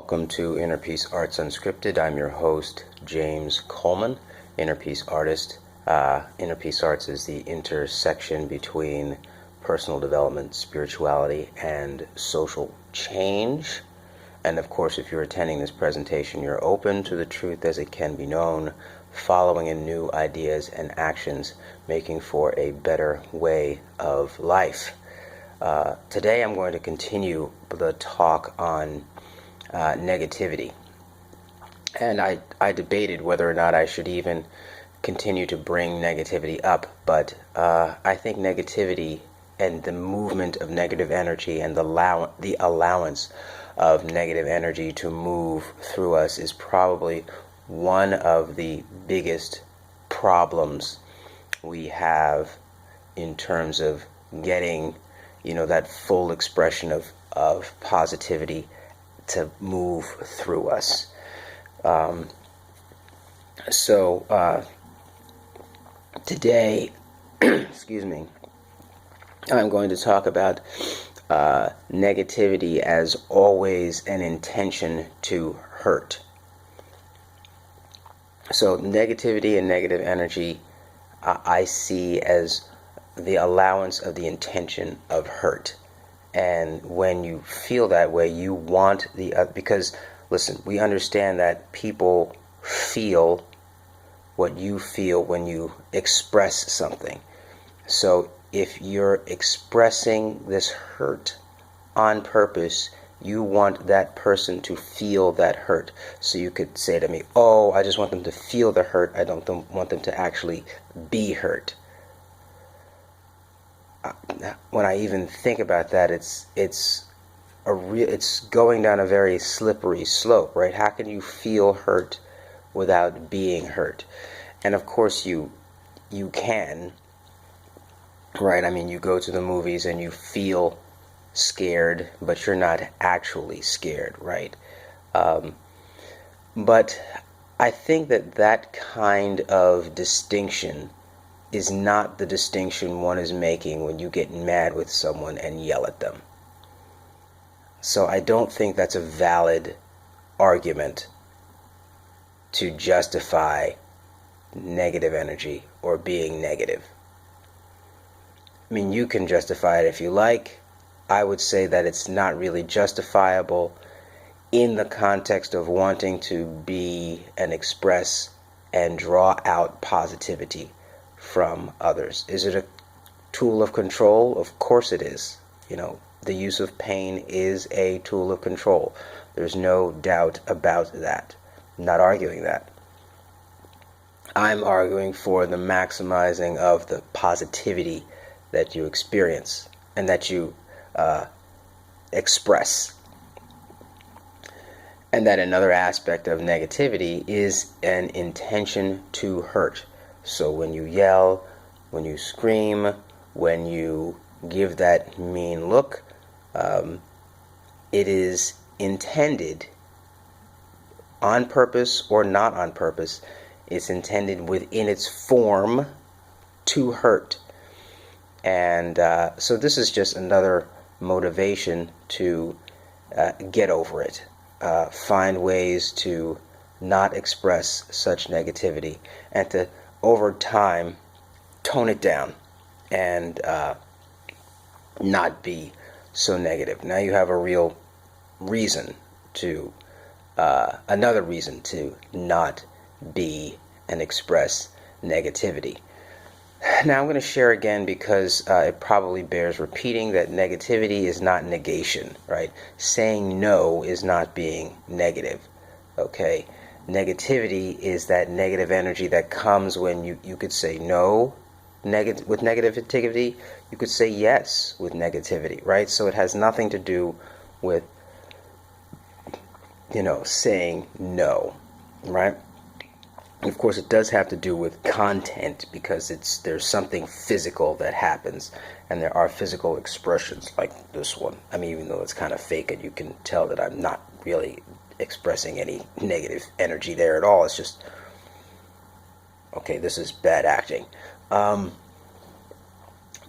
Welcome to Inner Peace Arts Unscripted. I'm your host, James Coleman, Inner Peace Artist. Inner Peace Arts is the intersection between personal development, spirituality, and social change. And of course, if you're attending this presentation, you're open to the truth as it can be known, following in new ideas and actions, making for a better way of life. Today I'm going to continue the talk on negativity. And I debated whether or not I should even continue to bring negativity up, but I think negativity and the movement of negative energy and the allowance of negative energy to move through us is probably one of the biggest problems we have in terms of getting, that full expression of positivity to move through us. Today, excuse me, I'm going to talk about negativity as always an intention to hurt. So negativity and negative energy I see as the allowance of the intention of hurt. And when you feel that way, you want the other, because listen, we understand that people feel what you feel when you express something. So if you're expressing this hurt on purpose, you want that person to feel that hurt. So you could say to me, oh, I just want them to feel the hurt. I don't want them to actually be hurt. When I even think about that, it's going down a very slippery slope, right? How can you feel hurt without being hurt? And of course you can, right? I mean, you go to the movies and you feel scared, but you're not actually scared, right? But I think that kind of distinction is not the distinction one is making when you get mad with someone and yell at them. So I don't think that's a valid argument to justify negative energy or being negative. I mean, you can justify it if you like. I would say that it's not really justifiable in the context of wanting to be and express and draw out positivity from others. Is it a tool of control? Of course it is. The use of pain is a tool of control. There's no doubt about that. I'm not arguing that. I'm arguing for the maximizing of the positivity that you experience and that you express. And that another aspect of negativity is an intention to hurt. So when you yell, when you scream, when you give that mean look, it is intended on purpose or not on purpose. It's intended within its form to hurt. And so this is just another motivation to get over it. Find ways to not express such negativity and to, over time, tone it down and not be so negative. Now you have a real reason to, another reason to not be and express negativity. Now I'm going to share again, because it probably bears repeating, that negativity is not negation, right? Saying no is not being negative, okay? Negativity is that negative energy that comes when you could say no with negativity, you could say yes with negativity, right? So it has nothing to do with, saying no, right? And of course, it does have to do with content, because there's something physical that happens, and there are physical expressions like this one. I mean, even though it's kind of fake, and you can tell that I'm not really expressing any negative energy there at all. It's just, okay, this is bad acting. But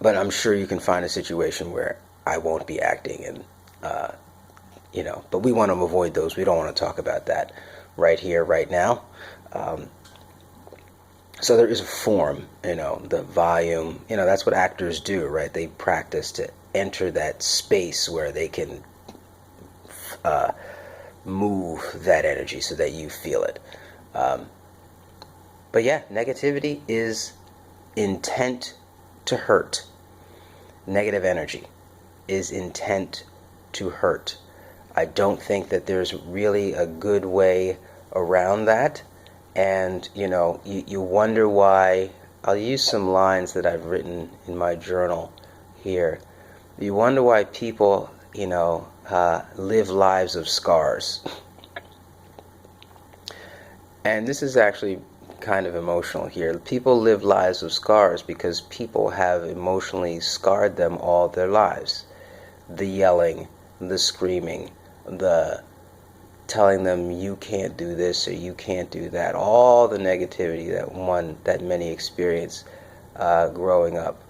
I'm sure you can find a situation where I won't be acting, and but we want to avoid those. We don't want to talk about that right here, right now. So there is a form, the volume, that's what actors do, right? They practice to enter that space where they can move that energy so that you feel it. But yeah, negativity is intent to hurt. Negative energy is intent to hurt. I don't think that there's really a good way around that. And, you wonder why. I'll use some lines that I've written in my journal here. You wonder why people, live lives of scars. And this is actually kind of emotional here. People live lives of scars because people have emotionally scarred them all their lives. The yelling, the screaming, the telling them you can't do this or you can't do that, all the negativity that many experience growing up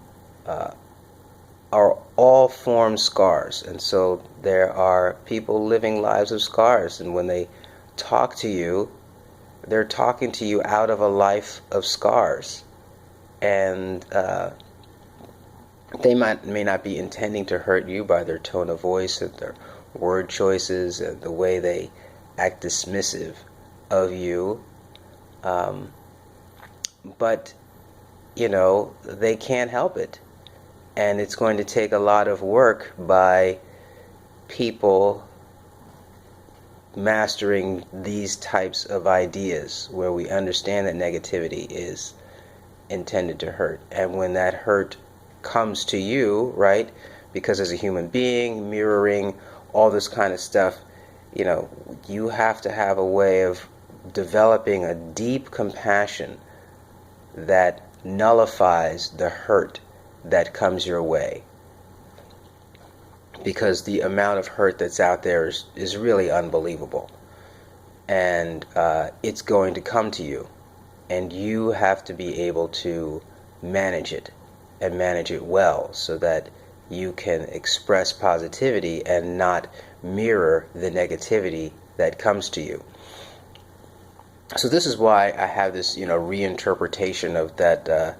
are all formed scars. And so there are people living lives of scars, and when they talk to you, they're talking to you out of a life of scars. And they may not be intending to hurt you by their tone of voice and their word choices and the way they act dismissive of you. But, they can't help it. And it's going to take a lot of work by people mastering these types of ideas where we understand that negativity is intended to hurt. And when that hurt comes to you, right, because as a human being, mirroring all this kind of stuff, you have to have a way of developing a deep compassion that nullifies the hurt that comes your way. Because the amount of hurt that's out there is really unbelievable. And it's going to come to you. And you have to be able to manage it, and manage it well, so that you can express positivity and not mirror the negativity that comes to you. So this is why I have this, reinterpretation of that, the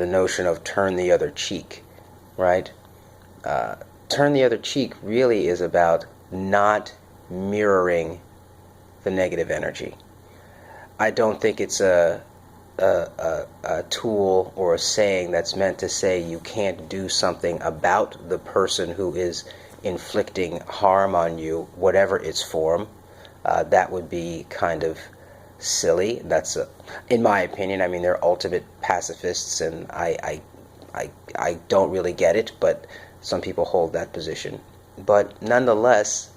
notion of turn the other cheek, right? Turn the other cheek really is about not mirroring the negative energy. I don't think it's a tool or a saying that's meant to say you can't do something about the person who is inflicting harm on you, whatever its form. That would be kind of silly. That's, in my opinion, they're ultimate pacifists, and I don't really get it, but some people hold that position. But nonetheless,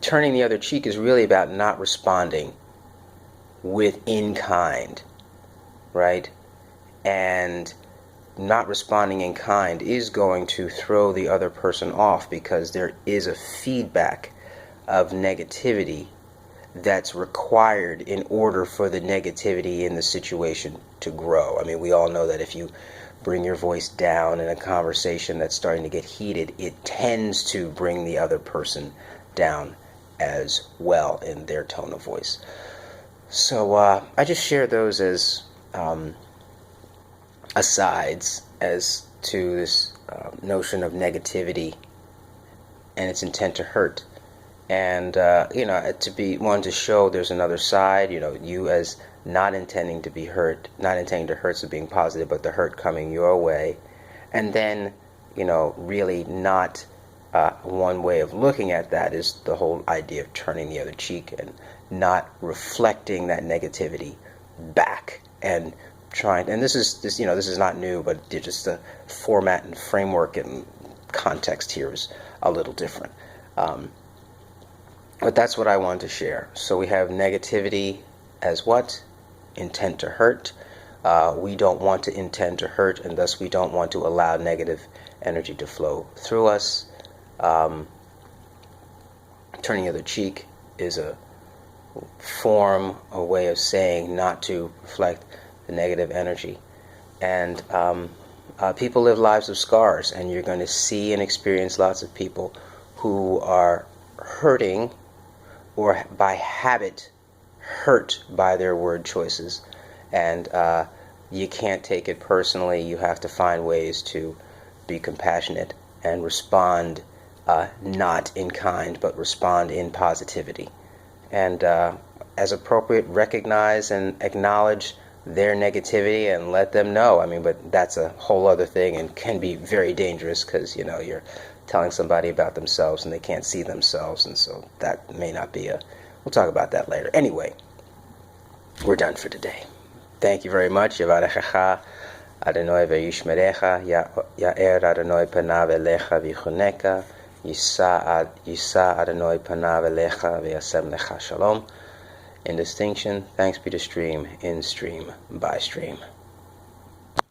turning the other cheek is really about not responding in kind, right? And not responding in kind is going to throw the other person off, because there is a feedback of negativity that's required in order for the negativity in the situation to grow. We all know that if you bring your voice down in a conversation that's starting to get heated, it tends to bring the other person down as well in their tone of voice. So I just share those as asides as to this notion of negativity and its intent to hurt. And, to show there's another side, you as not intending to be hurt, not intending to hurt, so being positive, but the hurt coming your way. And then, really not one way of looking at that is the whole idea of turning the other cheek and not reflecting that negativity back and trying. And this is not new, but just the format and framework and context here is a little different. But that's what I wanted to share. So we have negativity as what? Intent to hurt. We don't want to intend to hurt, and thus we don't want to allow negative energy to flow through us. Turning the other cheek is a form, a way of saying not to reflect the negative energy. And People live lives of scars, and you're going to see and experience lots of people who are hurting or by habit hurt by their word choices. And you can't take it personally. You have to find ways to be compassionate and respond not in kind, but respond in positivity. And as appropriate, recognize and acknowledge their negativity and let them know. I mean, but that's a whole other thing and can be very dangerous because, you know, you're telling somebody about themselves and they can't see themselves, and so that may not be we'll talk about that later. Anyway, we're done for today. Thank you very much. Yavarechecha Adonai v'yishmerecha, Ya'er Adonai panav elecha v'yichuneka, Yisa Adonai panav elecha v'yasem lecha shalom. In distinction, thanks be to stream, in stream, by stream.